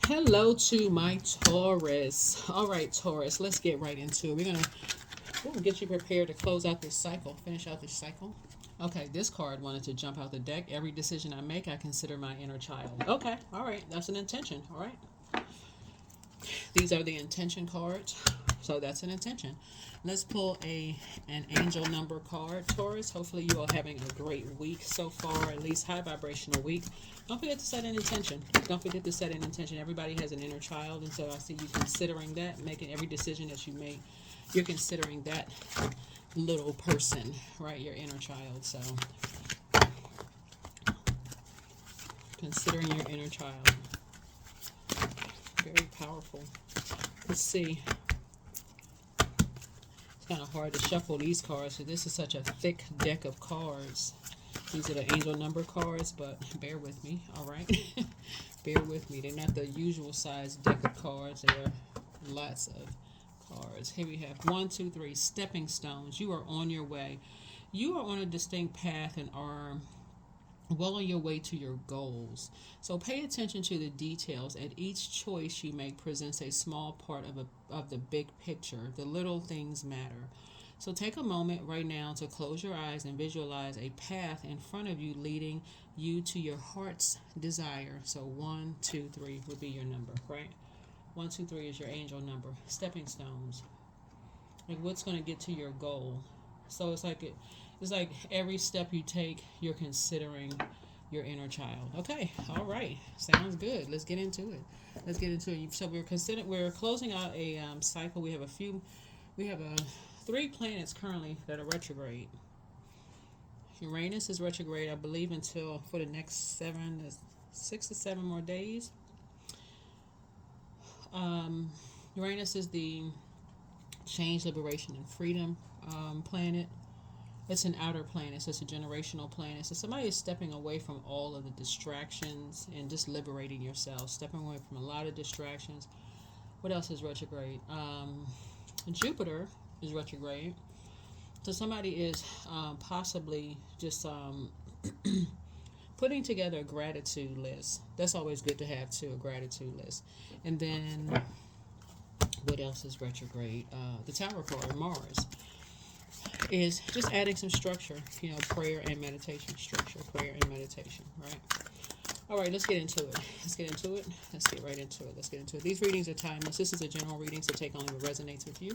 Hello to my Taurus. All right, Taurus, let's get right into it. We're gonna get you prepared to close out this cycle, finish out this cycle. Okay, this card wanted to jump out the deck. Every decision I make, I consider my inner child. Okay, all right, that's an intention. All right, these are the intention cards. So that's an intention. Let's pull an angel number card, Taurus. Hopefully you are having a great week so far, at least high vibrational week. Don't forget to set an intention. Don't forget to set an intention. Everybody has an inner child, and so I see you considering that, making every decision that you make. You're considering that little person, right? Your inner child. So considering your inner child. Very powerful. Let's see. It's kind of hard to shuffle these cards because this is such a thick deck of cards. These are the angel number cards, but bear with me, all right? Bear with me. They're not the usual size deck of cards. There are lots of cards. Here we have 1, 2, 3 stepping stones. You are on your way. You are on a distinct path and are well on your way to your goals. So pay attention to the details. At each choice you make presents a small part of the big picture. The little things matter. So take a moment right now to close your eyes and visualize a path in front of you leading you to your heart's desire. So 1, 2, 3 would be your number, right? 1, 2, 3 is your angel number. Stepping stones. Like what's going to get to your goal. So it's like every step you take, you're considering your inner child. Okay, all right, sounds good. Let's get into it. Let's get into it. So we're closing out a cycle. We have 3 planets currently that are retrograde. Uranus is retrograde, I believe, until for the next 6 to 7 more days. Uranus is the change, liberation, and freedom planet. It's an outer planet, so it's a generational planet. So somebody is stepping away from all of the distractions and just liberating yourself, stepping away from a lot of distractions. What else is retrograde? Jupiter is retrograde. So somebody is possibly just putting together a gratitude list. That's always good to have too, a gratitude list. And then what else is retrograde? The Tower card, Mars, is just adding some structure, prayer and meditation, structure, prayer and meditation, right? All right, let's get into it. Let's get right into it. These readings are timeless. This is a general reading, so take only what resonates with you.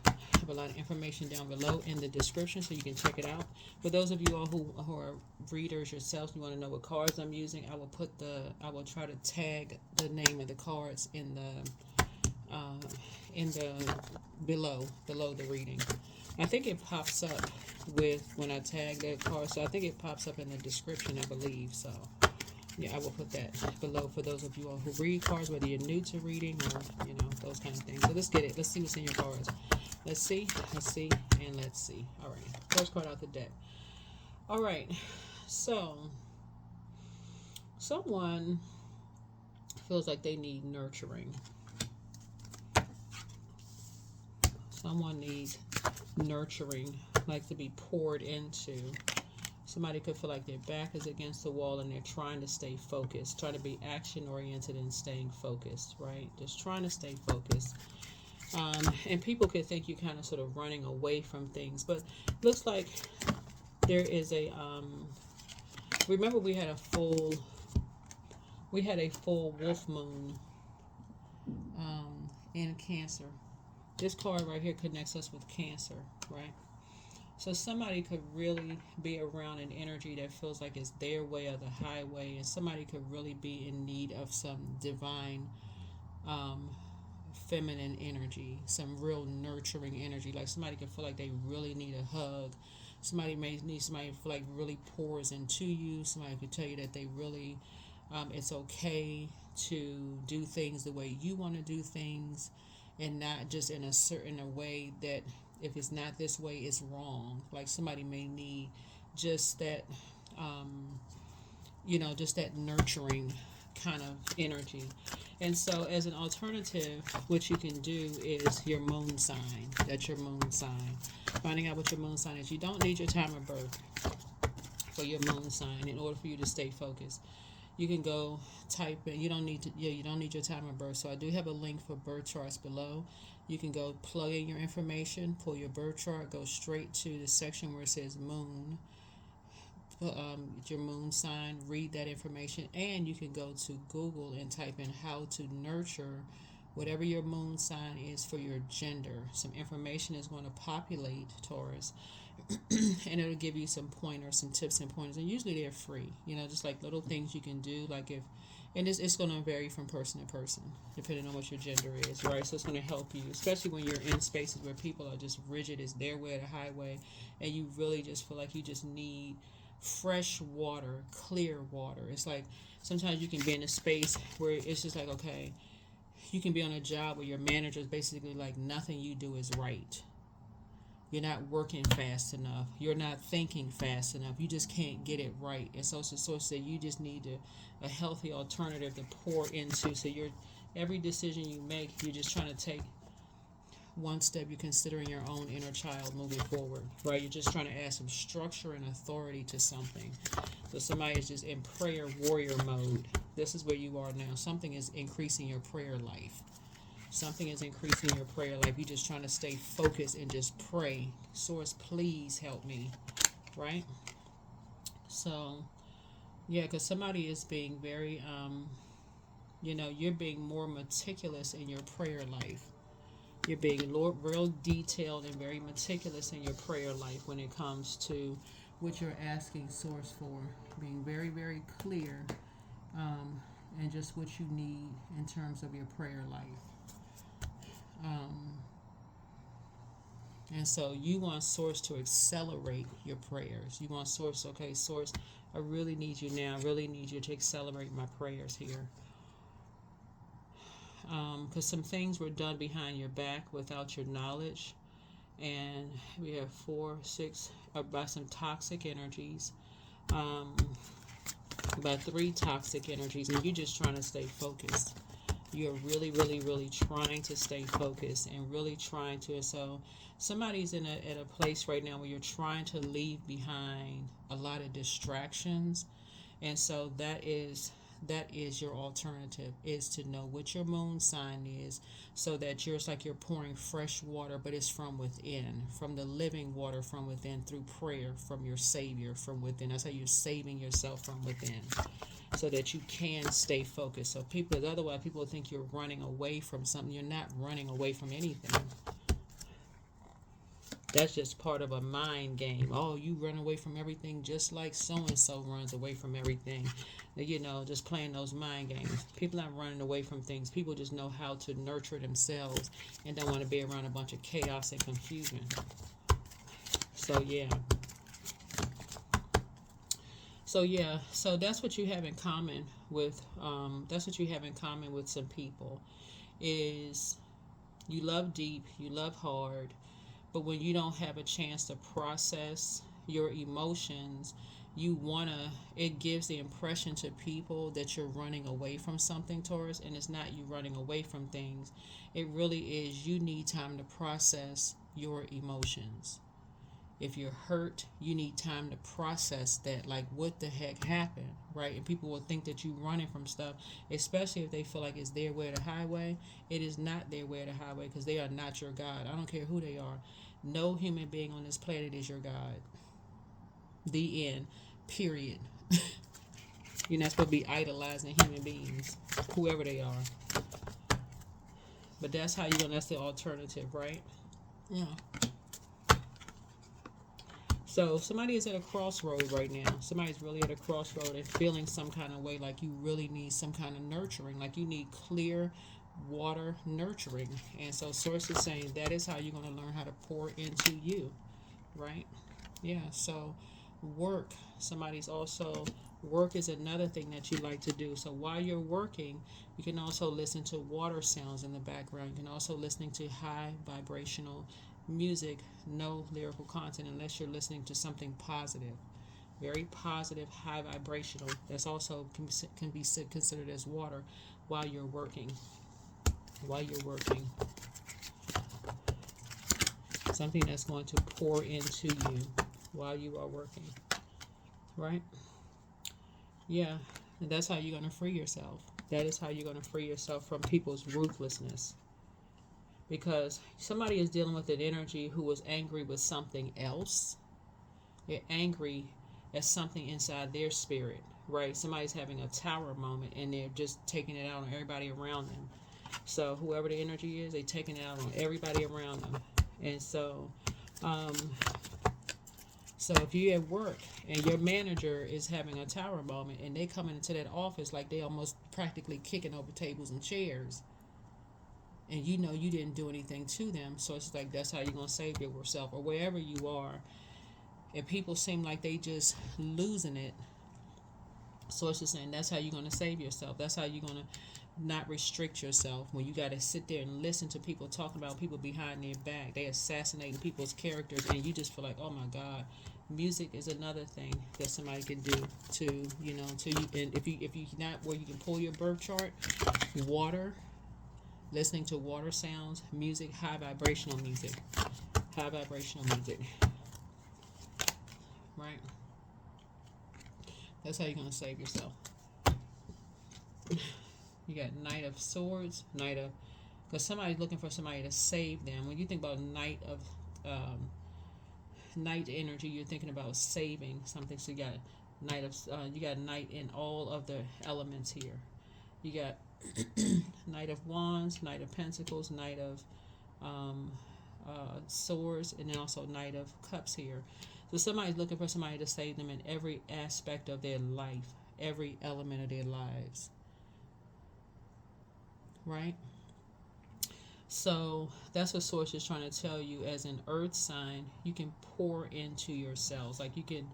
I have a lot of information down below in the description, so you can check it out. For those of you all who are readers yourselves, you want to know what cards I'm using, I will try to tag the name of the cards in the below the reading. I think it pops up when I tag that card, so I think it pops up in the description, I believe. So yeah, I will put that below for those of you all who read cards, whether you're new to reading or those kind of things. So let's get it. Let's see what's in your cards. Let's see, and let's see. All right, first card out the deck. All right, so someone feels like they need nurturing. Someone needs nurturing, like to be poured into. Somebody could feel like their back is against the wall and they're trying to stay focused, trying to be action oriented and staying focused, right? Just trying to stay focused. And people could think you kind of sort of running away from things, but looks like there is a remember we had a full wolf moon in Cancer. This card right here connects us with Cancer, right? So somebody could really be around an energy that feels like it's their way or the highway, and somebody could really be in need of some divine feminine energy, some real nurturing energy. Like somebody could feel like they really need a hug. Somebody may need somebody to feel like really pours into you. Somebody could tell you that they really, it's okay to do things the way you want to do things, and not just in a way that if it's not this way, it's wrong. Like somebody may need just that, just that nurturing kind of energy. And so as an alternative, what you can do is your moon sign. That's your moon sign. Finding out what your moon sign is. You don't need your time of birth for your moon sign in order for you to stay focused. You can go type in. You don't need to. Yeah, you don't need your time of birth. So I do have a link for birth charts below. You can go plug in your information, pull your birth chart, go straight to the section where it says moon, your moon sign, read that information, and you can go to Google and type in how to nurture whatever your moon sign is for your gender. Some information is going to populate, Taurus, and it'll give you some pointers, some tips and pointers, and usually they're free. Just like little things you can do, like if, and it's going to vary from person to person, depending on what your gender is, right? So it's going to help you, especially when you're in spaces where people are just rigid, it's their way or the highway, and you really just feel like you just need fresh water, clear water. It's like sometimes you can be in a space where it's just like, okay, you can be on a job where your manager is basically like nothing you do is right. You're not working fast enough. You're not thinking fast enough. You just can't get it right. And so it's a source that you just need a healthy alternative to pour into. So every decision you make, you're just trying to take one step. You're considering your own inner child moving forward, right? You're just trying to add some structure and authority to something. So somebody is just in prayer warrior mode. This is where you are now. Something is increasing your prayer life. Something is increasing your prayer life. You're just trying to stay focused and just pray. Source, please help me, right? So, yeah, because somebody is being very, you're being more meticulous in your prayer life. You're being real detailed and very meticulous in your prayer life when it comes to what you're asking Source for. Being very, very clear and just what you need in terms of your prayer life. And so you want Source to accelerate your prayers. You want Source, okay, Source, I really need you now. I really need you to accelerate my prayers here. Because some things were done behind your back without your knowledge. And we have 4, 6, by some toxic energies. By 3 toxic energies. And you're just trying to stay focused. You're really, really, really trying to stay focused and really trying to. So somebody's at a place right now where you're trying to leave behind a lot of distractions. And so that is your alternative, is to know what your moon sign is, so that it's like you're pouring fresh water, but it's from within, from the living water from within, through prayer from your Savior from within. That's how you're saving yourself from within, so that you can stay focused. So otherwise people think you're running away from something. You're not running away from anything. That's just part of a mind game. Oh, you run away from everything just like so-and-so runs away from everything. Just playing those mind games. People not running away from things. People just know how to nurture themselves and don't want to be around a bunch of chaos and confusion. So, yeah. So that's what you have in common with, some people, is you love deep, you love hard, but when you don't have a chance to process your emotions, it gives the impression to people that you're running away from something, Taurus, and it's not you running away from things. It really is you need time to process your emotions. If you're hurt, you need time to process that, like what the heck happened, right? And people will think that you're running from stuff, especially if they feel like it's their way or the highway. It is not their way or the highway, because they are not your God. I don't care who they are. No human being on this planet is your God. The end. Period. You're not supposed to be idolizing human beings, whoever they are. But that's that's the alternative, right? Yeah. So somebody is at a crossroad right now. Somebody's really at a crossroad and feeling some kind of way, like you really need some kind of nurturing, like you need clear water nurturing. And so Source is saying that is how you're going to learn how to pour into you, right? Yeah. So work. Work is another thing that you like to do. So while you're working, you can also listen to water sounds in the background. You can also listen to high vibrational music, no lyrical content, unless you're listening to something positive, very positive, high vibrational. That's also can be considered as water while you're working. Something that's going to pour into you while you are working, right? Yeah. And that's how you're going to free yourself. That is how you're going to free yourself from people's ruthlessness. Because somebody is dealing with an energy who was angry with something else. They're angry at something inside their spirit, right? Somebody's having a tower moment and they're just taking it out on everybody around them. So whoever the energy is, they're taking it out on everybody around them. And um, so if you're at work and your manager is having a tower moment and they coming into that office like they almost practically kicking over tables and chairs, and you know you didn't do anything to them, so it's like that's how you're gonna save yourself. Or wherever you are, if people seem like they just losing it, so it's just saying that's how you're gonna save yourself. That's how you're gonna not restrict yourself when you got to sit there and listen to people talking about people behind their back. They assassinating people's characters, and you just feel like, oh my God. Music is another thing that somebody can do to, to you. And if you not where you can pull your birth chart, water, listening to water sounds, music, high vibrational music, right? That's how you're gonna save yourself. You got Knight of Swords, because somebody's looking for somebody to save them. When you think about Knight energy, you're thinking about saving something. So you got Knight in all of the elements here. You got Knight of Wands, Knight of Pentacles, Knight of Swords, and then also Knight of Cups here. So somebody's looking for somebody to save them in every aspect of their life, every element of their lives. Right? So that's what Source is trying to tell you. As an earth sign, you can pour into yourselves. Like you can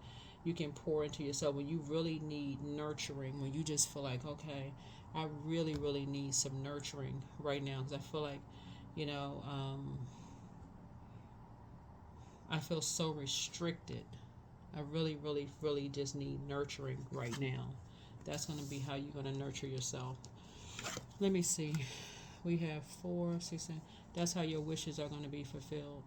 pour into yourself when you really need nurturing, when you just feel like, okay, I really, really need some nurturing right now, because I feel like, I feel so restricted. I really, really, really just need nurturing right now. That's going to be how you're going to nurture yourself. Let me see. We have 4, 6, 7. That's how your wishes are going to be fulfilled.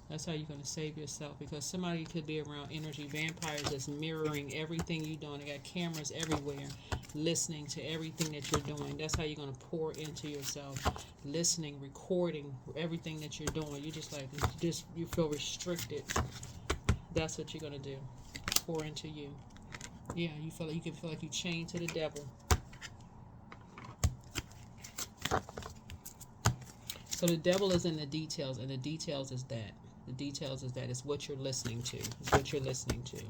That's how you're going to save yourself, because somebody could be around energy vampires that's mirroring everything you're doing. They got cameras everywhere, listening to everything that you're doing. That's how you're going to pour into yourself, listening, recording everything that you're doing. You just you feel restricted. That's what you're going to do. Pour into you. Yeah, you can feel like you chained to the devil. So the devil is in the details, and the details is that. The details is that it's what you're listening to. It's what you're listening to.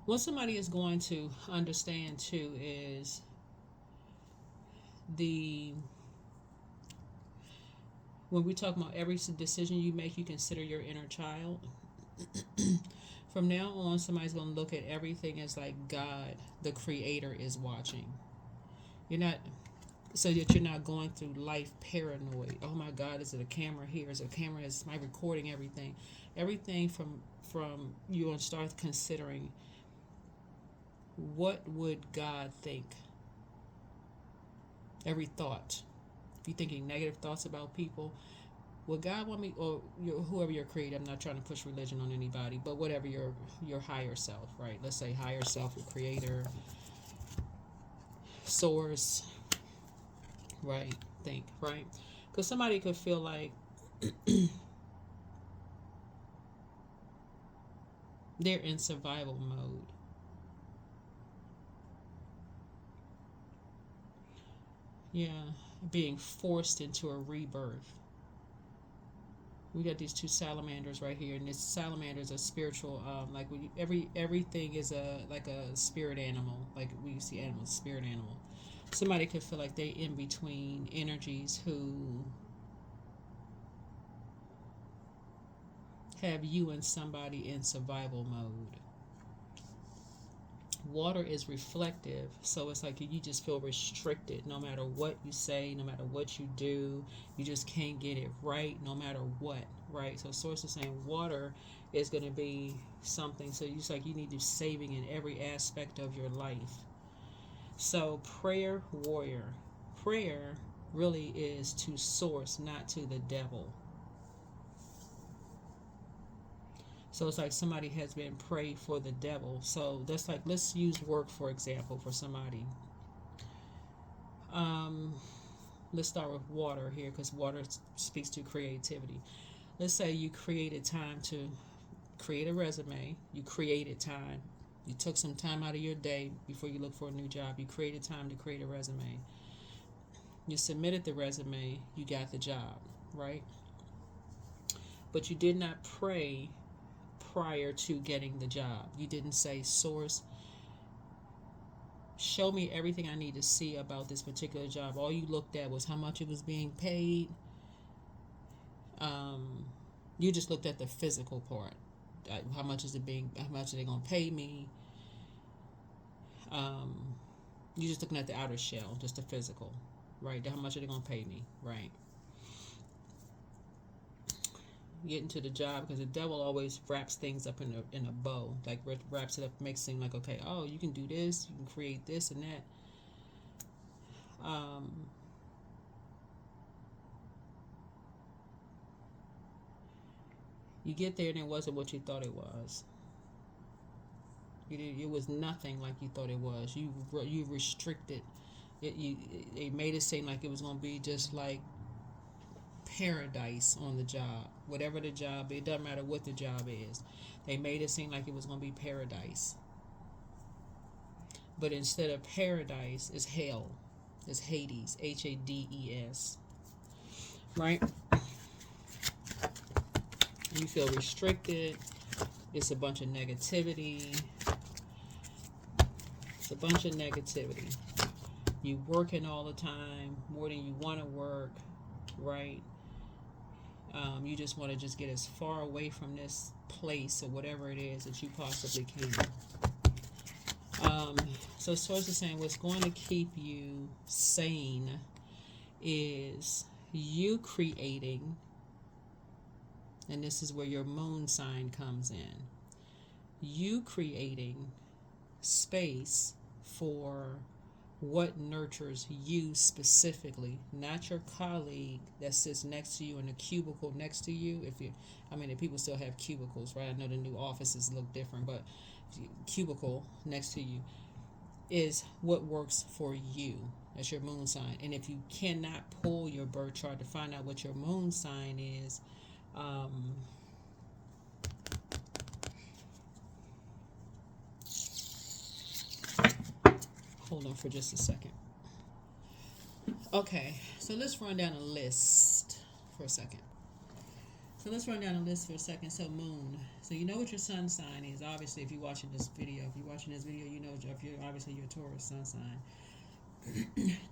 What somebody is going to understand too is when we talk about every decision you make, you consider your inner child. From now on, somebody's going to look at everything as like God, the creator, is watching. So that you're not going through life paranoid. Oh my God, is it a camera here? Is it a camera? Is my recording everything? Everything from you're going to start considering, what would God think? Every thought. If you're thinking negative thoughts about people, would God want me, or whoever your creator, I'm not trying to push religion on anybody, but whatever your higher self, right? Let's say higher self, your creator, source, right? Think, right? Because somebody could feel like they're in survival mode. Yeah, being forced into a rebirth. We got these two salamanders right here, and this salamander is a spiritual, everything is like a spirit animal, like we see animals, spirit animal. Somebody could feel like they in between energies who have you and somebody in survival mode. Water is reflective, so it's like you just feel restricted. No matter what you say, no matter what you do, you just can't get it right no matter what, right? So Source is saying water is going to be something, so it's like you need to saving in every aspect of your life. So prayer warrior. Prayer really is to Source, not to the devil. So it's like somebody has been prayed for the devil. So that's like, let's use work for example for somebody. Um, let's start with water here because water speaks to creativity. Let's say you created time to create a resume. You created time. You took some time out of your day before you look for a new job. You created time to create a resume. You submitted the resume. You got the job, right? But you did not pray prior to getting the job. You didn't say, Source, show me everything I need to see about this particular job. All you looked at was how much it was being paid. You just looked at the physical part. How much is it being? How much are they going to pay me? You just looking at the outer shell, just the physical, right? How much are they going to pay me, right? Get into the job because the devil always wraps things up in a bow, like wraps it up, makes it seem like, okay, oh, you can do this, you can create this and that. You get there and it wasn't what you thought it was. It was nothing like you thought it was. You restricted it. It made it seem like it was going to be just like paradise on the job. Whatever the job, it doesn't matter what the job is. They made it seem like it was going to be paradise. But instead of paradise, it's hell. It's Hades. Hades. Right? You feel restricted. It's a bunch of negativity. It's a bunch of negativity. You working all the time, more than you want to work, right? You just want to just get as far away from this place or whatever it is that you possibly can. So Source is saying what's going to keep you sane is you creating, and this is where your moon sign comes in, you creating space for what nurtures you specifically, not your colleague that sits next to you in a cubicle next to you. If people still have cubicles, right? I know the new offices look different, but cubicle next to you is what works for you. That's your moon sign. And if you cannot pull your birth chart to find out what your moon sign is, hold on for just a second. Okay, so let's run down a list for a second. So So moon. So you know what your sun sign is. Obviously, if you're watching this video, you know if you're obviously your Taurus sun sign.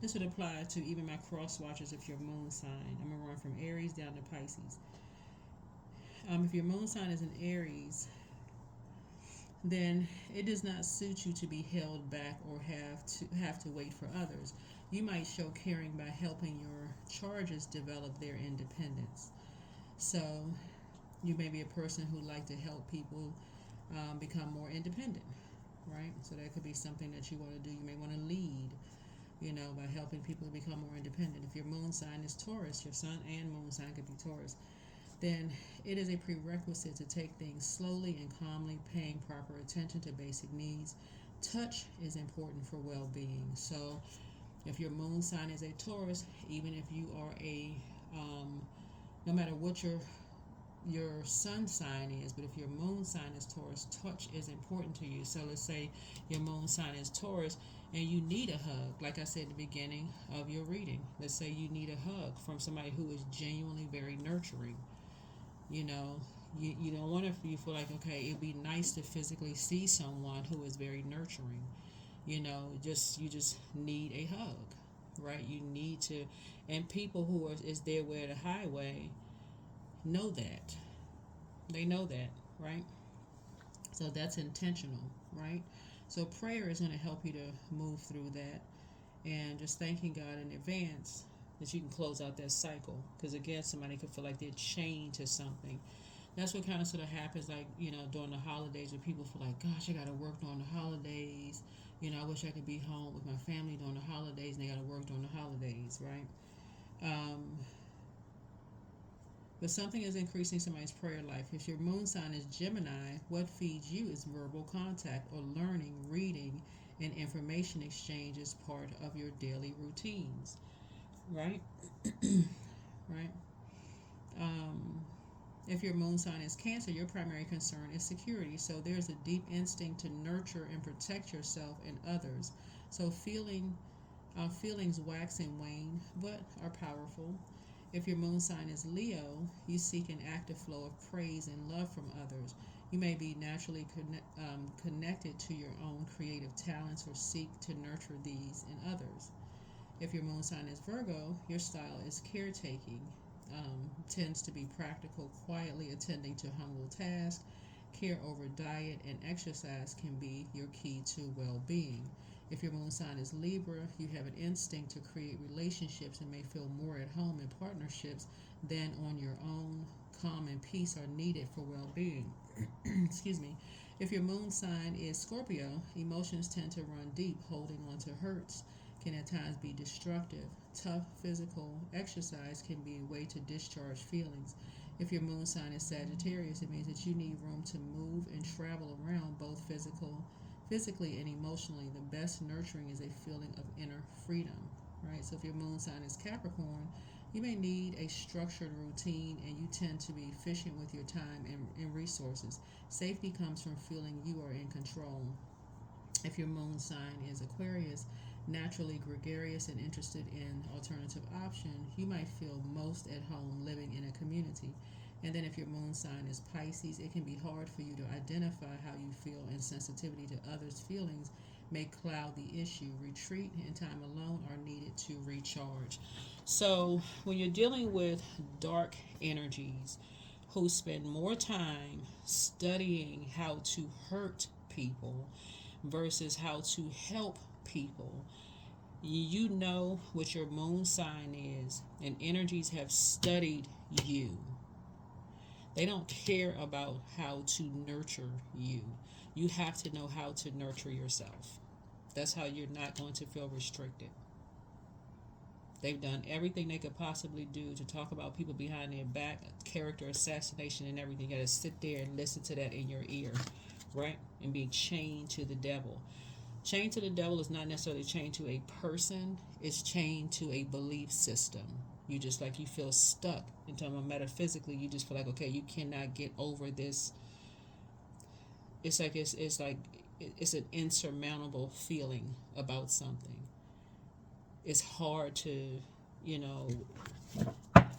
This would apply to even my cross watchers if your moon sign. I'm gonna run from Aries down to Pisces. If your moon sign is in Aries, then it does not suit you to be held back or have to wait for others. You might show caring by helping your charges develop their independence. So you may be a person who like to help people become more independent, right? So that could be something that you want to do. You may want to lead, by helping people become more independent. If your moon sign is Taurus, your sun and moon sign could be Taurus, then it is a prerequisite to take things slowly and calmly, paying proper attention to basic needs. Touch is important for well-being. So if your moon sign is a Taurus, even if you are no matter what your sun sign is, but if your moon sign is Taurus, touch is important to you. So let's say your moon sign is Taurus and you need a hug, like I said at the beginning of your reading. Let's say you need a hug from somebody who is genuinely very nurturing. You don't want to, you feel like, okay, it'd be nice to physically see someone who is very nurturing. You just need a hug, right? You need to, and people who is their way to the highway know that. They know that, right? So that's intentional, right? So prayer is going to help you to move through that, and just thanking God in advance that you can close out that cycle. Because again, somebody could feel like they're chained to something. That's what kind of sort of happens, like, during the holidays, where people feel like, gosh, I got to work during the holidays. I wish I could be home with my family during the holidays, and they got to work during the holidays, right? But something is increasing somebody's prayer life. If your moon sign is Gemini, what feeds you is verbal contact or learning, reading, and information exchange is part of your daily routines, right? Right? Um, if your moon sign is Cancer, your primary concern is security. So there's a deep instinct to nurture and protect yourself and others. So feelings wax and wane, but are powerful. If your moon sign is Leo, you seek an active flow of praise and love from others. You may be naturally connected to your own creative talents or seek to nurture these in others. If your moon sign is Virgo, your style is caretaking, tends to be practical, quietly attending to humble tasks. Care over diet and exercise can be your key to well being. If your moon sign is Libra, you have an instinct to create relationships and may feel more at home in partnerships than on your own. Calm and peace are needed for well being. Excuse me. If your moon sign is Scorpio, emotions tend to run deep, holding on to hurts can at times be destructive. Tough physical exercise can be a way to discharge feelings. If your moon sign is Sagittarius, it means that you need room to move and travel around both physically and emotionally. The best nurturing is a feeling of inner freedom, right? So if your moon sign is Capricorn, you may need a structured routine and you tend to be efficient with your time and resources. Safety comes from feeling you are in control. If your moon sign is Aquarius, naturally gregarious and interested in alternative options, you might feel most at home living in a community. And then if your moon sign is Pisces, it can be hard for you to identify how you feel, and sensitivity to others' feelings may cloud the issue. Retreat and time alone are needed to recharge. So when you're dealing with dark energies who spend more time studying how to hurt people versus how to help people, you know what your moon sign is, and energies have studied you. They don't care about how to nurture you. You have to know how to nurture yourself. That's how you're not going to feel restricted. They've done everything they could possibly do to talk about people behind their back, character assassination, and everything. You got to sit there and listen to that in your ear, right? And be chained to the devil. Chained to the devil is not necessarily chained to a person, it's chained to a belief system. You just like you feel stuck in terms of metaphysically, you just feel like, okay, you cannot get over this. It's an insurmountable feeling about something. It's hard to, you know,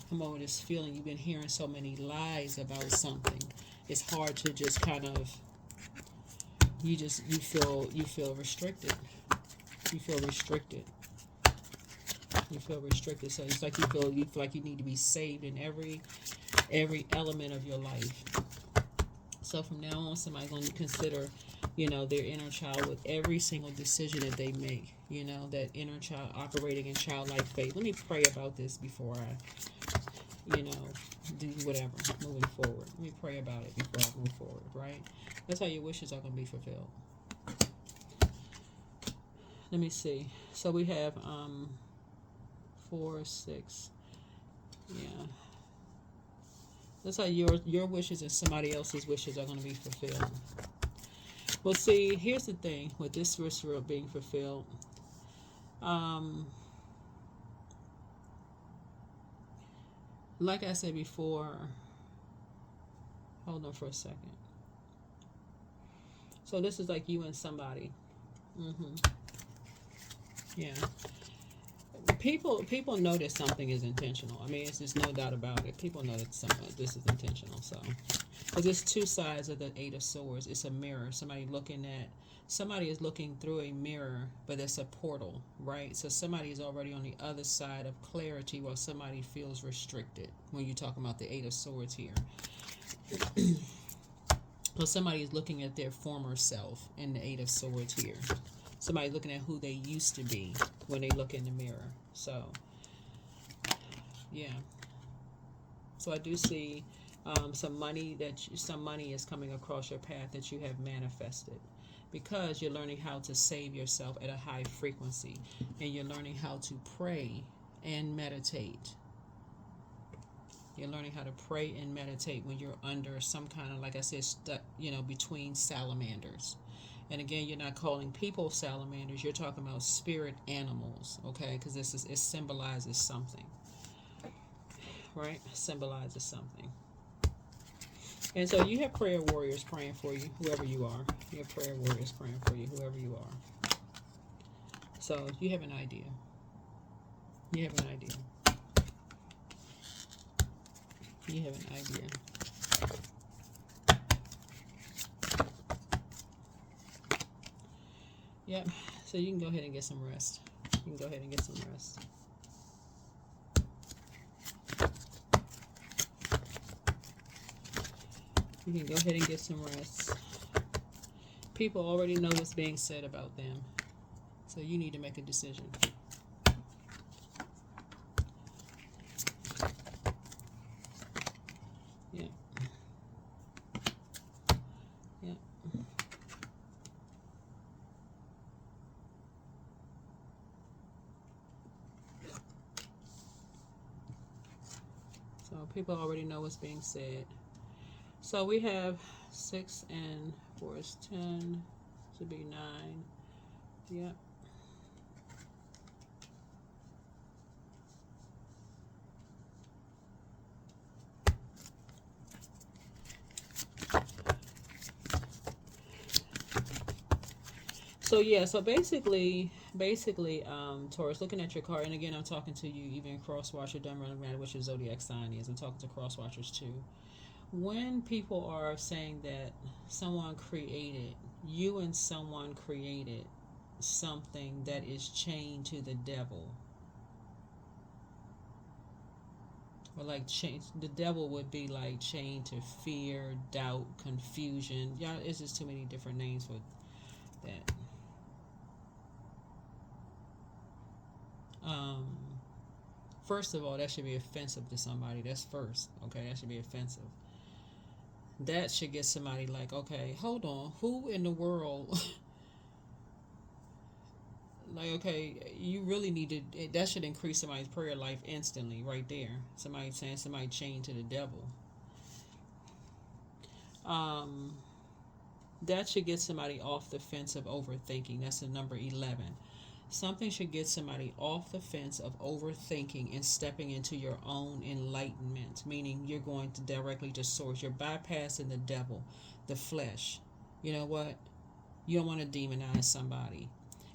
come over this feeling. You've been hearing so many lies about something. It's hard to just kind of you feel restricted. You feel restricted. You feel restricted. So it's like you feel like you need to be saved in every element of your life. So from now on, somebody's going to consider, their inner child with every single decision that they make. That inner child operating in childlike faith. Let me pray about this before I, do whatever moving forward. Let me pray about it before I move forward, right? That's how your wishes are going to be fulfilled. Let me see. So we have 4, 6. Yeah. That's how your wishes and somebody else's wishes are going to be fulfilled. Well, see, here's the thing with this wish being fulfilled. Like I said before, hold on for a second. So this is like you and somebody. Yeah. People know that something is intentional. I mean, it's just no doubt about it. People know that this is intentional. So, because it's two sides of the Eight of Swords. It's a mirror. Somebody is looking through a mirror, but it's a portal, right? So somebody is already on the other side of clarity, while somebody feels restricted. When you're talking about the Eight of Swords here, well, somebody is looking at their former self in the Eight of Swords here. Somebody looking at who they used to be when they look in the mirror. So, yeah. So I do see some money is coming across your path that you have manifested, because you're learning how to save yourself at a high frequency, and you're learning how to pray and meditate. You're learning how to pray and meditate when you're under some kind of, like I said, stuck, between salamanders. And again, you're not calling people salamanders. You're talking about spirit animals, okay? Because it symbolizes something, right? Symbolizes something. And so you have prayer warriors praying for you, whoever you are. You have prayer warriors praying for you, whoever you are. So you have an idea. You have an idea. You have an idea. Yep. So you can go ahead and get some rest. You can go ahead and get some rest. You can go ahead and get some rest. People already know what's being said about them. So you need to make a decision. Yeah. Yeah. So people already know what's being said. So we have 6 and 4 is 10. Should be 9. Yep. So yeah, so basically, Taurus, looking at your card, and again, I'm talking to you, even cross watcher, doesn't really matter what your zodiac sign is. I'm talking to cross watchers too. When people are saying that someone created, you and someone created something that is chained to the devil, or like chained, the devil would be like chained to fear, doubt, confusion. Yeah, it's just too many different names for that. First of all, that should be offensive to somebody. That's first, okay? That should be offensive. That should get somebody like, okay, hold on, who in the world? Like, okay, you really need to. That should increase somebody's prayer life instantly, right there. Somebody saying somebody chained to the devil. Um, that should get somebody off the fence of overthinking. That's the number 11. Something should get somebody off the fence of overthinking and stepping into your own enlightenment, meaning you're going to directly to source. You're bypassing the devil, the flesh. You know what? You don't want to demonize somebody.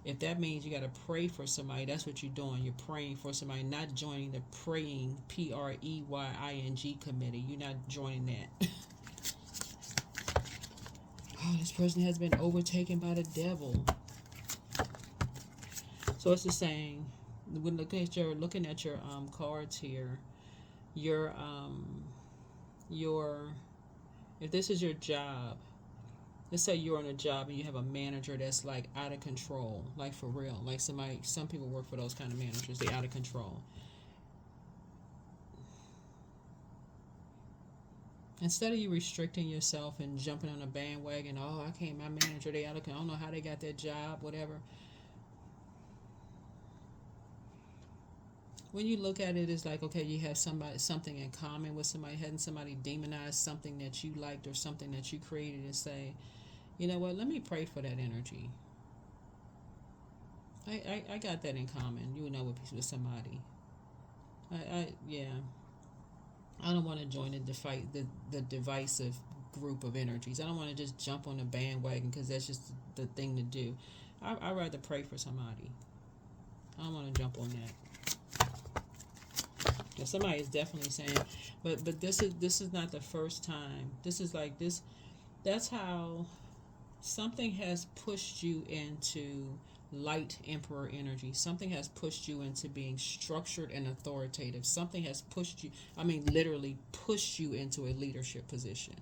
If that means you got to pray for somebody, that's what you're doing. You're praying for somebody, not joining the praying, PREYING committee. You're not joining that. Oh, this person has been overtaken by the devil. So it's just saying, when looking at your cards here, your if this is your job, let's say you're on a job and you have a manager that's like out of control, like for real, like some people work for those kind of managers, they out of control. Instead of you restricting yourself and jumping on a bandwagon, oh, I can't, my manager, they out of control, I don't know how they got that job, whatever. When you look at it, it's like, okay, you have something in common with somebody. Hadn't somebody demonized something that you liked or something that you created, and say, you know what, let me pray for that energy. I got that in common, you know, with somebody. Yeah. I don't want to join the divisive group of energies. I don't want to just jump on the bandwagon because that's just the thing to do. I'd rather pray for somebody. I don't want to jump on that. Now, somebody is definitely saying, but this is not the first time. This is like this. That's how something has pushed you into light emperor energy. Something has pushed you into being structured and authoritative. Something has pushed you, I mean literally pushed you into a leadership position.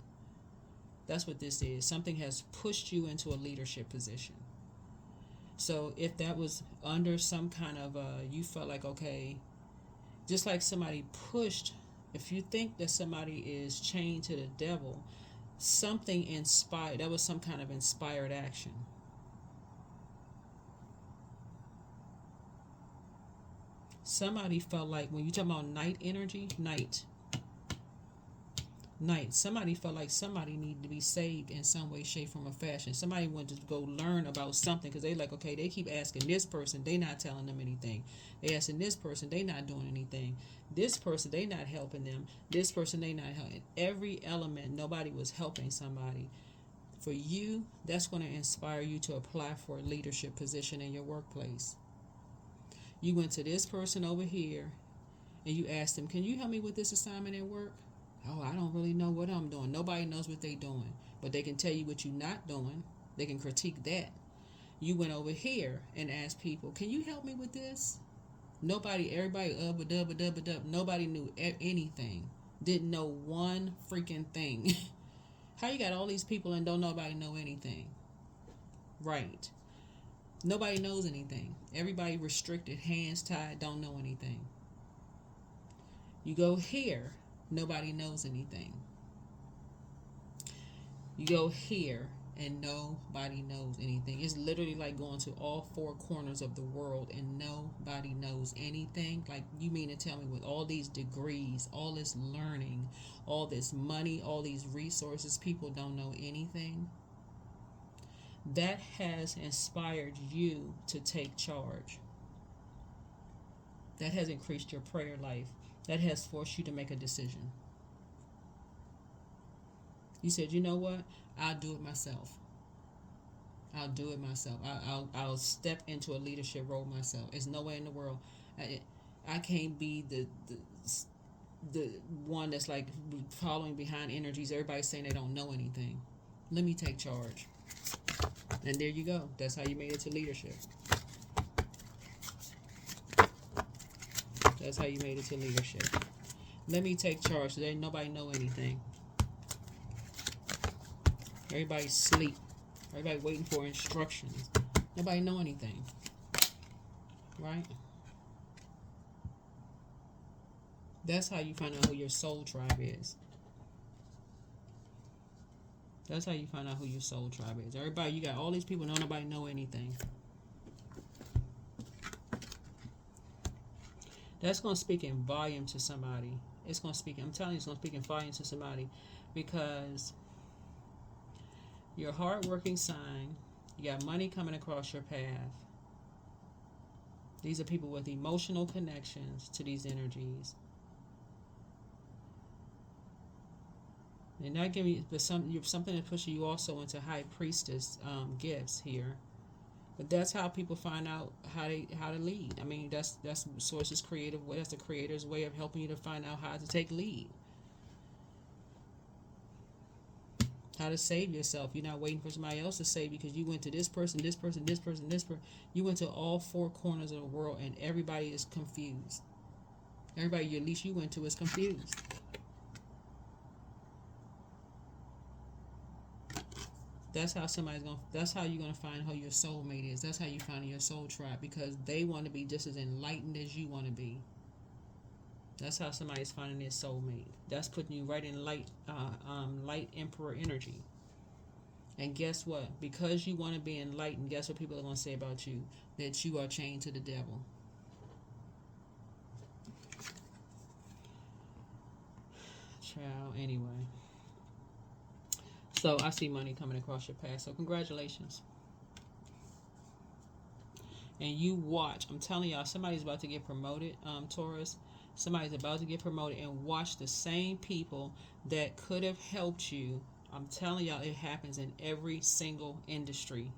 That's what this is. Something has pushed you into a leadership position. So if that was under some kind of you felt like, okay, just like somebody pushed, if you think that somebody is chained to the devil, something inspired, that was some kind of inspired action. Somebody felt like, when you talk about night energy, night, Knight. Somebody felt like somebody needed to be saved in some way, shape, form, or fashion. Somebody wanted to go learn about something because they like, okay, they keep asking this person, they not telling them anything. They asking this person, they not doing anything. This person, they not helping them. This person, they not helping. Every element, nobody was helping somebody. For you, that's going to inspire you to apply for a leadership position in your workplace. You went to this person over here and you asked them, can you help me with this assignment at work? Oh, I don't really know what I'm doing. Nobody knows what they doing. But they can tell you what you're not doing. They can critique that. You went over here and asked people, can you help me with this? Nobody, everybody, nobody knew anything. Didn't know one freaking thing. How you got all these people and don't nobody know anything? Right. Nobody knows anything. Everybody restricted, hands tied, don't know anything. You go here, nobody knows anything. You go here and nobody knows anything. It's literally like going to all four corners of the world and nobody knows anything. Like, you mean to tell me with all these degrees, all this learning, all this money, all these resources, people don't know anything? That has inspired you to take charge. That has increased your prayer life. That has forced you to make a decision. You said, you know what? I'll do it myself. I'll do it myself. I'll step into a leadership role myself. There's no way in the world. I can't be the one that's like following behind energies. Everybody's saying they don't know anything. Let me take charge. And there you go. That's how you made it to leadership. That's how you made it to leadership. Let me take charge. So there nobody know anything. Everybody sleep. Everybody waiting for instructions. Nobody know anything. Right? That's how you find out who your soul tribe is. That's how you find out who your soul tribe is. Everybody, you got all these people, nobody know anything. That's going to speak in volume to somebody. It's going to speak, I'm telling you, it's going to speak in volume to somebody, because you're a hard-working sign. You got money coming across your path. These are people with emotional connections to these energies. And not giving you, but something that pushes you also into high priestess gifts here. But that's how people find out how to lead. I mean, that's Source's creative way. That's the creator's way of helping you to find out how to take lead. How to save yourself. You're not waiting for somebody else to save you because you went to this person, this person, this person, this person. You went to all four corners of the world and everybody is confused. Everybody at least you went to is confused. That's how that's how you're gonna find who your soulmate is. That's how you find your soul tribe, because they want to be just as enlightened as you want to be. That's how somebody's finding their soulmate. That's putting you right in light emperor energy. And guess what? Because you want to be enlightened, guess what people are gonna say about you? That you are chained to the devil. Child, anyway. So I see money coming across your path. So congratulations. And you watch. I'm telling y'all, somebody's about to get promoted, Taurus. Somebody's about to get promoted, and watch the same people that could have helped you. I'm telling y'all, it happens in every single industry.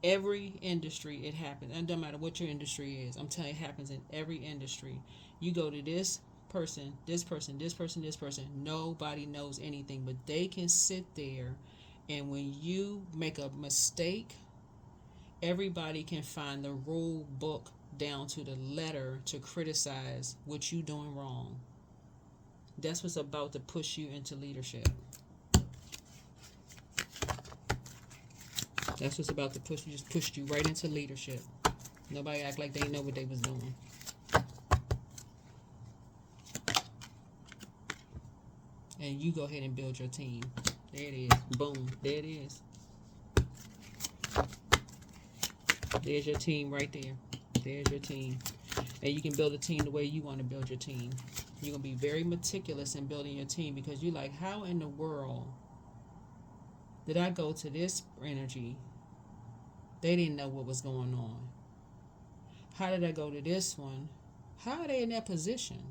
Every industry it happens. And it doesn't matter what your industry is. I'm telling you, it happens in every industry. You go to this person, this person, this person, this person. Nobody knows anything, but they can sit there, and when you make a mistake, everybody can find the rule book down to the letter to criticize what you doing wrong. That's what's about to push you into leadership. That's what's about to push you. Just pushed you right into leadership. Nobody act like they know what they was doing. And you go ahead and build your team. There it is. Boom. There it is. There's your team right there. There's your team. And you can build a team the way you want to build your team. You're going to be very meticulous in building your team because you're like, how in the world did I go to this energy? They didn't know what was going on. How did I go to this one? How are they in that position?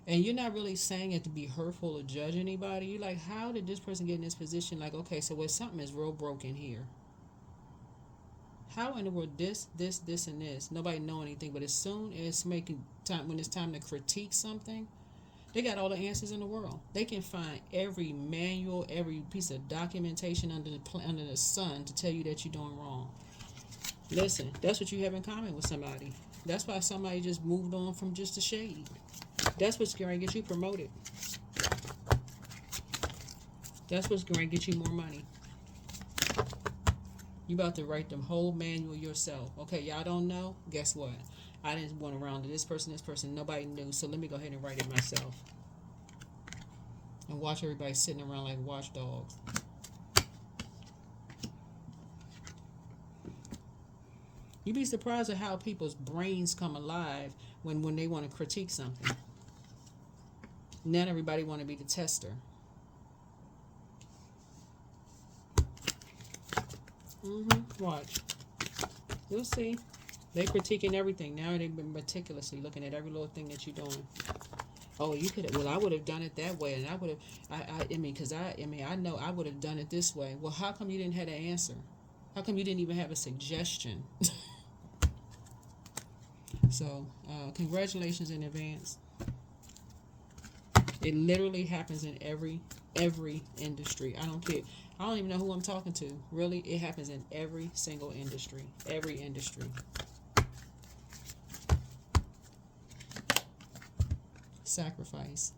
And you're not really saying it to be hurtful or judge anybody. You're like, how did this person get in this position? Like, okay, so what, something is real broken here. How in the world this, and this? Nobody know anything, but as soon as making time, when it's time to critique something, they got all the answers in the world. They can find every manual, every piece of documentation under the sun to tell you that you're doing wrong. Listen, that's what you have in common with somebody. That's why somebody just moved on from just a shade. That's what's going to get you promoted. That's what's going to get you more money. You about to write the whole manual yourself. Okay, y'all don't know? Guess what? I didn't want around to this person. Nobody knew. So let me go ahead and write it myself. And watch everybody sitting around like watchdogs. You'd be surprised at how people's brains come alive when they want to critique something. Not everybody want to be the tester. Watch. You'll see. They critiquing everything. Now they've been meticulously looking at every little thing that you're doing. Oh, you could have. Well, I would have done it that way, and I would have. I know I would have done it this way. Well, how come you didn't have an answer? How come you didn't even have a suggestion? So, congratulations in advance. It literally happens in every industry. I don't care. I don't even know who I'm talking to. Really, it happens in every single industry. Every industry. Sacrifice.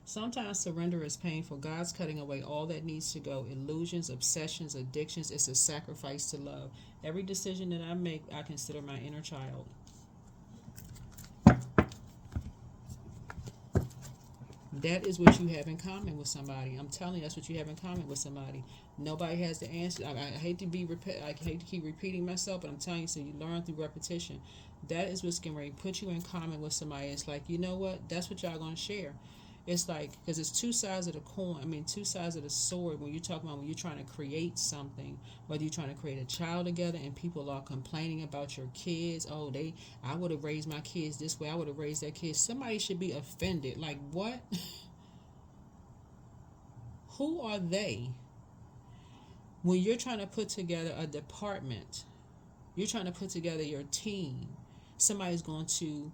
Sometimes surrender is painful. God's cutting away all that needs to go. Illusions, obsessions, addictions. It's a sacrifice to love. Every decision that I make, I consider my inner child. That is what you have in common with somebody. I'm telling you, that's what you have in common with somebody. Nobody has the answer. I hate to keep repeating myself, but I'm telling you, so you learn through repetition. That is what's going to put you in common with somebody. It's like, you know what? That's what y'all going to share. It's like, because it's two sides of the coin. I mean, two sides of the sword. When you're talking about when you're trying to create something, whether you're trying to create a child together, and people are complaining about your kids. Oh, I would have raised my kids this way. I would have raised that kid. Somebody should be offended. Like, what? Who are they? When you're trying to put together a department, you're trying to put together your team. Somebody's going to,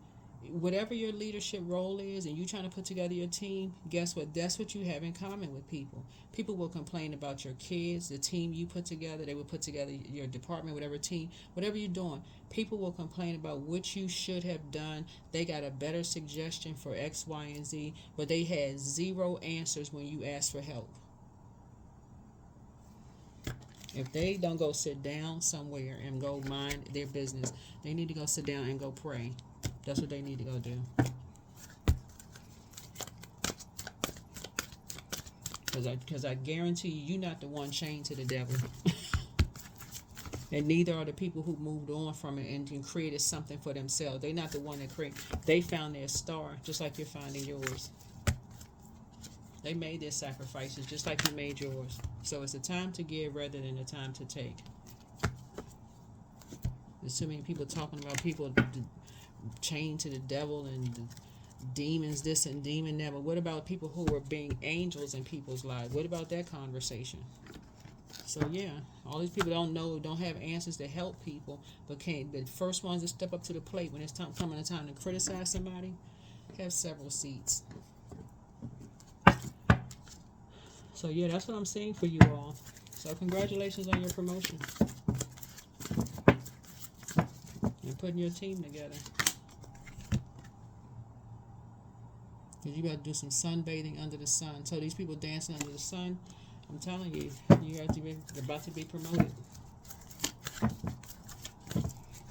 whatever your leadership role is, and you're trying to put together your team, guess what? That's what you have in common with people. People will complain about your kids, the team you put together. They will put together your department, whatever team, whatever you're doing. People will complain about what you should have done. They got a better suggestion for X, Y, and Z, but they had zero answers when you asked for help. If they don't go sit down somewhere and go mind their business, they need to go sit down and go pray. That's what they need to go do. Because I guarantee you're not the one chained to the devil. And neither are the people who moved on from it and created something for themselves. They're not the one that created. They found their star just like you're finding yours. They made their sacrifices just like you made yours. So it's a time to give rather than a time to take. There's too many people talking about people chained to the devil and demons this and demon that. But what about people who were being angels in people's lives? What about that conversation? So yeah, all these people don't have answers to help people, but the first ones to step up to the plate when it's coming time to criticize somebody, have several seats. So yeah, that's what I'm saying for you all. So congratulations on your promotion and putting your team together. Because you got to do some sunbathing under the sun. So these people dancing under the sun, I'm telling you, you're about to be promoted.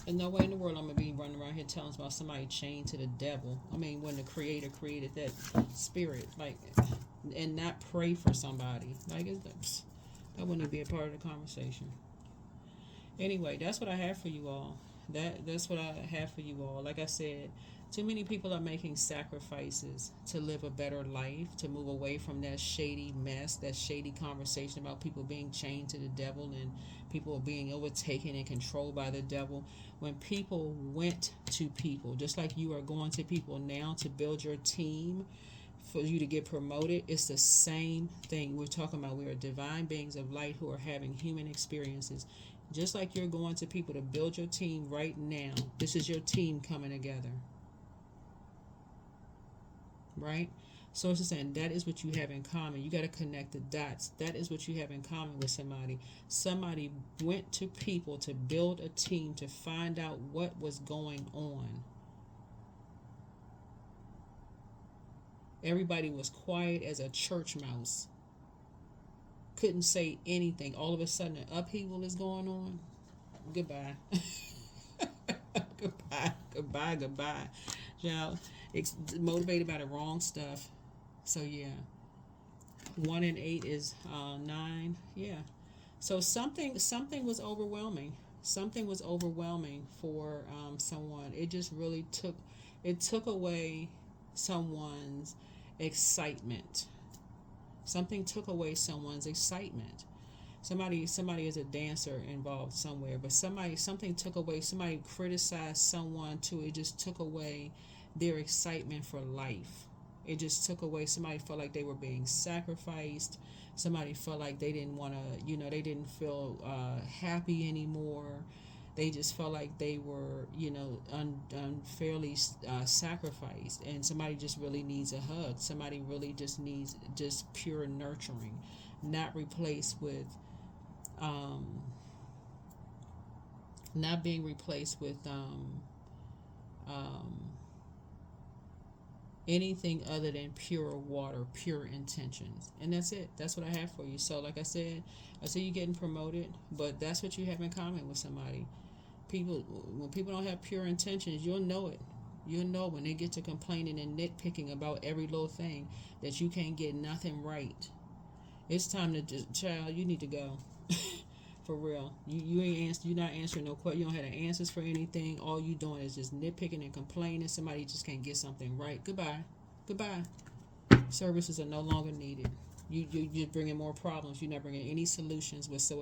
And no way in the world I'm going to be running around here telling about somebody chained to the devil. I mean, when the Creator created that spirit, like, and not pray for somebody. Like, that wouldn't be a part of the conversation. Anyway, that's what I have for you all. That's what I have for you all. Like I said, too many people are making sacrifices to live a better life, to move away from that shady mess, that shady conversation about people being chained to the devil and people being overtaken and controlled by the devil. When people went to people, just like you are going to people now to build your team, for you to get promoted, it's the same thing we're talking about. We are divine beings of light who are having human experiences. Just like you're going to people to build your team right now, this is your team coming together, right? So it's just saying that is what you have in common. You got to connect the dots. That is what you have in common with somebody. Somebody went to people to build a team to find out what was going on. Everybody was quiet as a church mouse. Couldn't say anything. All of a sudden, an upheaval is going on. Goodbye. Goodbye. Goodbye. Goodbye. Now, it's motivated by the wrong stuff. So yeah, 1 and 8 is 9. Yeah. So something was overwhelming. Something was overwhelming for someone. It just really took away someone's excitement. Something took away someone's excitement. Somebody is a dancer involved somewhere, but something took away. Somebody criticized someone too. It just took away their excitement for life. It just took away. Somebody felt like they were being sacrificed. Somebody felt like they didn't want to. They didn't feel happy anymore. They just felt like they were, unfairly sacrificed. And somebody just really needs a hug. Somebody really just needs just pure nurturing, not replaced with, not being replaced with anything other than pure water, pure intentions. And that's it. That's what I have for you. So like I said you're getting promoted, but that's what you have in common with somebody. When people don't have pure intentions, you'll know it. You'll know when they get to complaining and nitpicking about every little thing that you can't get nothing right. It's time to just, child, you need to go. For real. You're not answering no question. You don't have the answers for anything. All you doing is just nitpicking and complaining. Somebody just can't get something right. Goodbye. Goodbye. Services are no longer needed. You're bringing more problems. You're not bringing any solutions whatsoever.